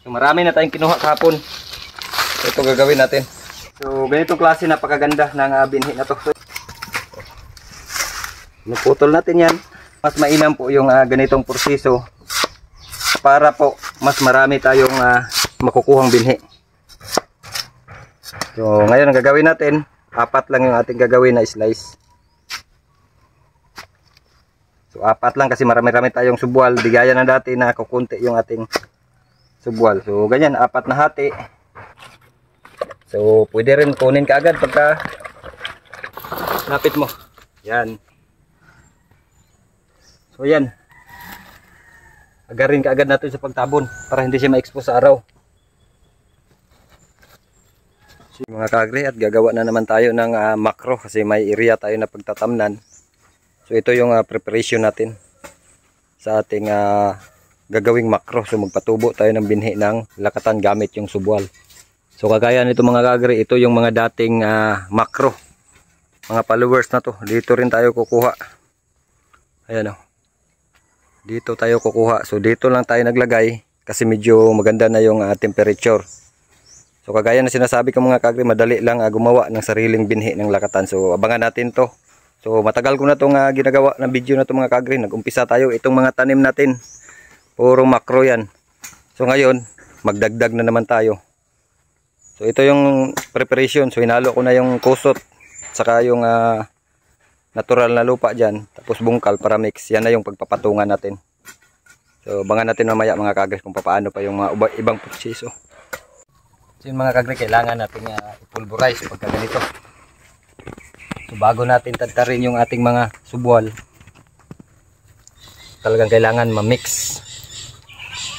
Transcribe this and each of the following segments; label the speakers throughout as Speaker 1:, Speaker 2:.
Speaker 1: So marami na tayong kinuha kahapon. So ito gagawin natin. So ganitong klase napakaganda ng binhi na to. So, naputol natin yan. Mas mainam po yung ganitong proseso para po mas marami tayong makukuhang binhi. So ngayon ang gagawin natin, 4 lang yung ating gagawin na slice. So 4 lang kasi marami-rami tayong subwal. Di gaya na dati na kukunti yung ating subwal. So ganyan, 4 na hati. So pwede rin kunin ka agad pagka napit mo. Yan. So yan. Agarin ka agad natin sa pagtabon para hindi siya ma-expose sa araw. So, mga kagre, at gagawa na naman tayo ng makro kasi may area tayo na pagtatamnan. So ito yung preparation natin sa ating gagawing makro. So magpatubo tayo ng binhi ng lakatan gamit yung subwal. So kagaya nito mga kagre, ito yung mga dating makro. Mga followers na to. Dito rin tayo kukuha. Ayan o. Dito tayo kukuha. So dito lang tayo naglagay kasi medyo maganda na yung temperature. So kagaya na sinasabi ko mga kagre, madali lang gumawa ng sariling binhi ng lakatan. So abangan natin to. So matagal ko na itong ginagawa ng video na ito mga kagre. Nag-umpisa tayo. Itong mga tanim natin, puro makro yan. So ngayon, magdagdag na naman tayo. So ito yung preparation. So hinalo ko na yung kusot, saka yung natural na lupa dyan. Tapos bungkal para mix. Yan na yung pagpapatungan natin. So abangan natin mamaya mga kagre kung paano pa yung mga ibang proseso. So yung mga kagre, kailangan natin i-pulverize pagka ganito. So bago natin tagtarin yung ating mga subwal, talagang kailangan ma-mix.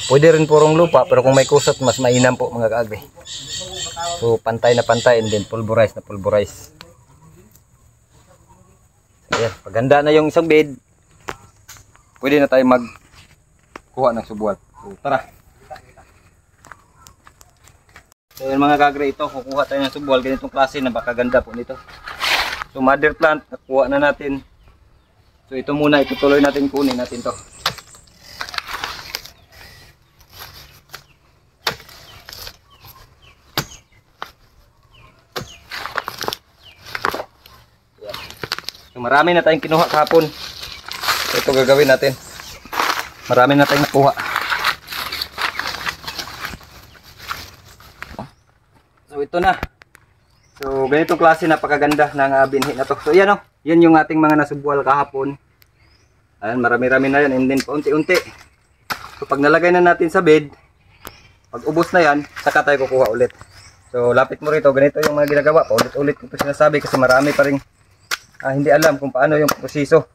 Speaker 1: Pwede rin purong lupa, pero kung may kusot mas mainam po mga kaagre. So pantay na pantay and then pulverize na pulverize. So, ayan, paganda na yung isang bed, pwede na tayo magkuha ng subwal. So tara. So yun mga kagre, ito kukuha tayo ng subwal, ganitong klase na bakaganda po nito. So mother plant, nakuha na natin. So ito muna, itutuloy natin, kunin natin to. So marami na tayong kinuha kahapon. So ito gagawin natin. Marami na tayong nakuha. So ito na. So ganitong klase napakaganda ng binhi na to. So yan o, yan yung ating mga nasubwal kahapon. Ayan, marami-rami na yan and then paunti-unti. So pag nalagay na natin sa bed, pag ubos na yan, saka tayo kukuha ulit. So lapit mo rito, ganito yung mga ginagawa. Paulit-ulit ko ito sinasabi kasi marami pa rin hindi alam kung paano yung proseso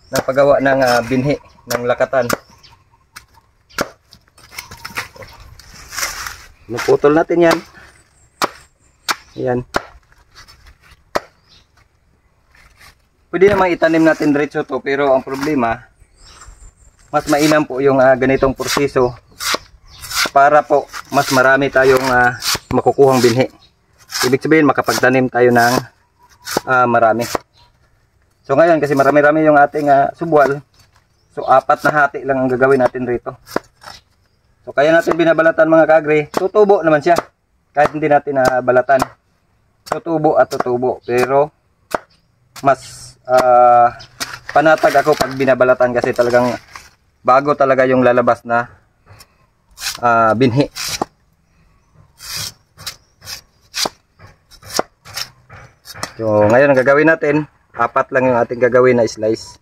Speaker 1: ng paggawa ng binhi ng lakatan. Naputol natin yan. Ayan. Pwede namang itanim natin diretso to, pero ang problema, mas mainam po yung ganitong proseso para po mas marami tayong makukuhang binhi. Ibig sabihin makapagtanim tayo ng marami. So ngayon kasi marami-rami yung ating subwal, so 4 na hati lang ang gagawin natin rito. So kaya natin binabalatan mga kagre, tutubo naman siya kahit hindi natin balatan. Tutubo at tutubo, pero mas panatag ako pag binabalatan kasi talagang bago talaga yung lalabas na binhi. So ngayon ang gagawin natin, 4 lang yung ating gagawin na slice.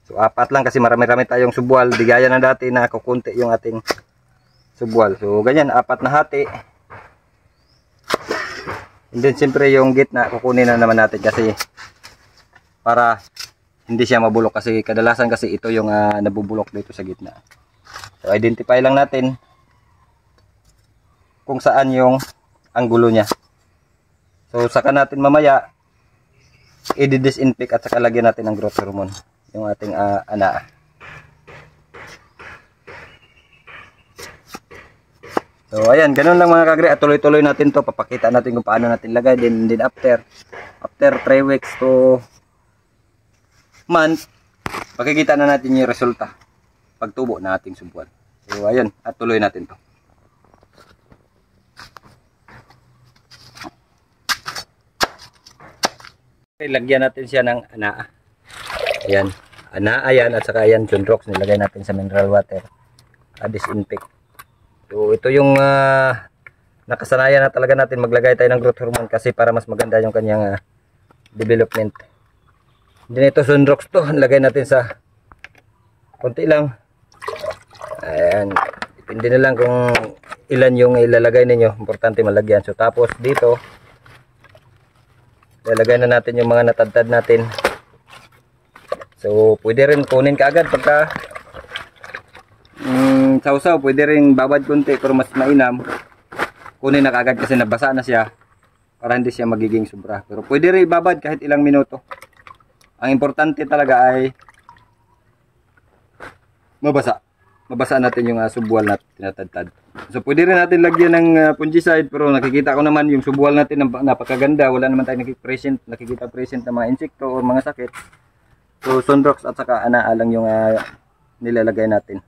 Speaker 1: So 4 lang kasi marami-rami tayong subwal. Di gaya na dati na kukunti yung ating subwal. So ganyan, 4 na hati. And then siyempre yung gitna kukunin na naman natin kasi para hindi siya mabulok, kasi kadalasan kasi ito yung nabubulok dito sa gitna. So identify lang natin kung saan yung anggulo niya. So saka natin mamaya i-disinfect at saka lagyan natin ng growth hormone yung ating ana. So ayan, ganun lang mga kagre, at tuloy-tuloy natin to, papakita natin kung paano natin lagay. Then after 3 weeks to month, makikita na natin yung resulta pagtubo na ating subwal. So ayan, at tuloy natin to. Okay, lagyan natin siya ng anaa. Ayan, anaa yan at saka ayan, Sunrox, nilagay natin sa mineral water. Disinfect. So ito yung nakasanayan na talaga natin maglagay tayo ng growth hormone kasi para mas maganda yung kanyang development. Hindi ito Sunrox to, lagay natin sa konti lang. Ayan, depende na lang kung ilan yung ilalagay ninyo, importante malagyan. So tapos dito ilalagay na natin yung mga natadtad natin. So pwede rin kunin kaagad pagka sausaw, pwede rin babad konti pero mas mainam kunin na kaagad kasi nabasa na siya para hindi siya magiging sobra. Pero pwede rin babad kahit ilang minuto. Ang importante talaga ay mabasa natin yung subwal na tinatadtad. So pwede rin natin lagyan ng fungicide pero nakikita ko naman yung subwal natin napakaganda, wala naman tayong nakikita present ng mga insekto o mga sakit. So Sunrox at saka anaa lang yung nilalagay natin.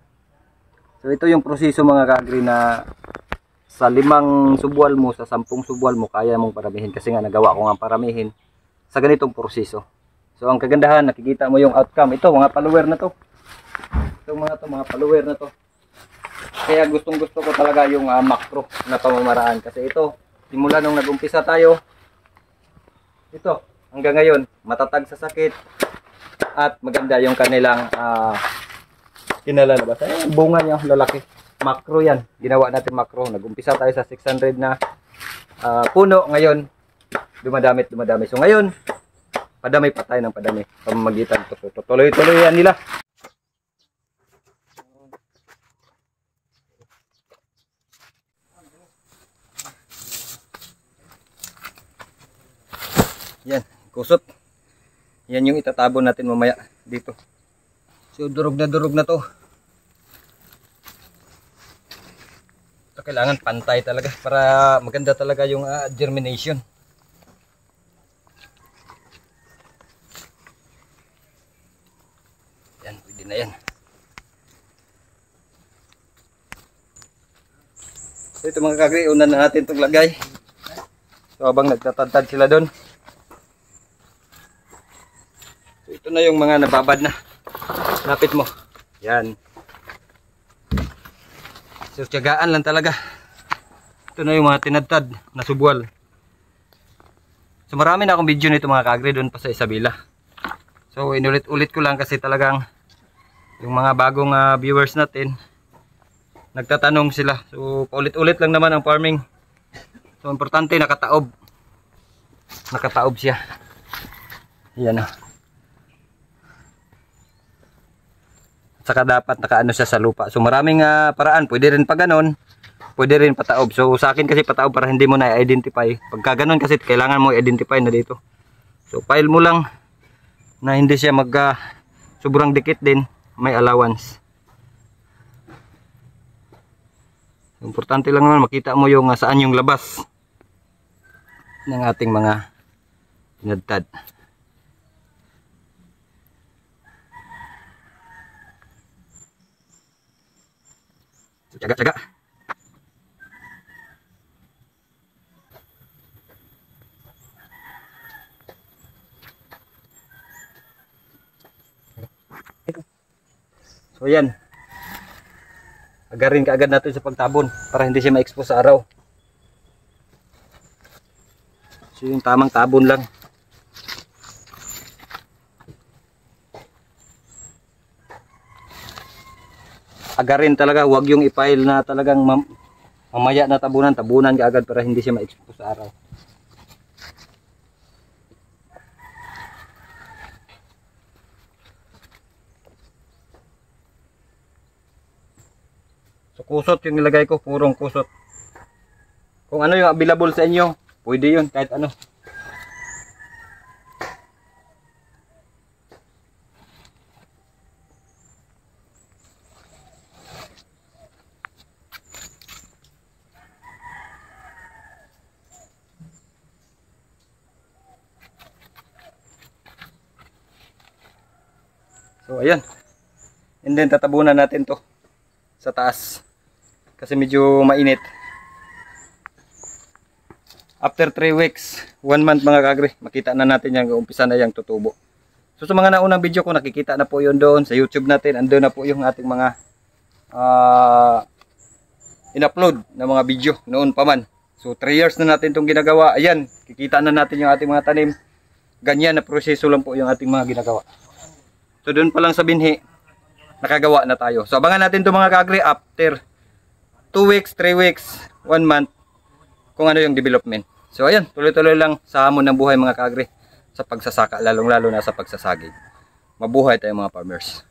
Speaker 1: So ito yung proseso mga ka-agri na sa 5 subwal mo, sa 10 subwal mo kaya mong paramihin kasi nga nagawa ko nga paramihin sa ganitong proseso. So ang kagandahan, nakikita mo yung outcome. Ito mga follower na to. Ito mga follower na to. Kaya gustong-gusto ko talaga yung macro na pamamaraan kasi ito simula nung nag-umpisa tayo ito hanggang ngayon matatag sa sakit at maganda yung kanilang kinalalabas. Bunga niya lalaki. Macro yan. Ginawa natin macro. Nag-umpisa tayo sa 600 na puno. Ngayon, dumadami. So ngayon, padami pa tayo ng padami. Pamamagitan. Tuloy-tuloy yan nila. Yan. Kusot. Yan yung itatabon natin mamaya dito. So durog na to. So, kailangan pantay talaga para maganda talaga yung germination. Yan, pwede na yan. So ito mga kagri, una na natin itong lagay. So habang nagtatadtad sila doon. So ito na yung mga nababad na. Lapit mo. Yan. So tiyagaan lang talaga. Ito na yung mga tinadtad na subwal. So marami na akong video nito mga kagri doon pa sa Isabela. So inulit-ulit ko lang kasi talagang yung mga bagong viewers natin nagtatanong sila. So paulit-ulit lang naman ang farming. So importante nakataob. Nakataob siya. Yan na. Saka dapat nakaano siya sa lupa. So maraming paraan. Pwede rin pa ganon. Pwede rin pataob. So sa akin kasi pataob para hindi mo na-identify. Pagka ganon kasi kailangan mo i-identify na dito. So file mo lang na hindi siya sobrang dikit din. May allowance. Importante lang naman makita mo yung saan yung labas ng ating mga tinadtad. Tsaga-tsaga. So yan. Agarin kaagad natin sa pagtabon para hindi siya ma-expose sa araw. So yung tamang tabon lang. Agarin talaga, huwag yung i-file na talagang mamaya na tabunan kaagad para hindi siya ma-expose sa araw. So kusot yung nilagay ko, purong kusot. Kung ano yung available sa inyo, pwede yun kahit ano. So ayan. And then tatabunan natin to sa taas. Kasi medyo mainit. After 3 weeks, 1 month mga kagre, makita na natin yung umpisa na yung tutubo. So sa mga naunang video ko, nakikita na po yun doon sa YouTube natin. Andun na po yung ating mga in-upload na mga video noon pa man. So 3 years na natin itong ginagawa. Ayan, kikita na natin yung ating mga tanim. Ganyan na proseso lang po yung ating mga ginagawa. So doon pa lang sa binhi, nakagawa na tayo. So abangan natin itong mga kagre after 2 weeks, 3 weeks, 1 month, kung ano yung development. So ayan, tuloy-tuloy lang sa hamon ng buhay mga kagre sa pagsasaka, lalong-lalo na sa pagsasagig. Mabuhay tayo mga farmers.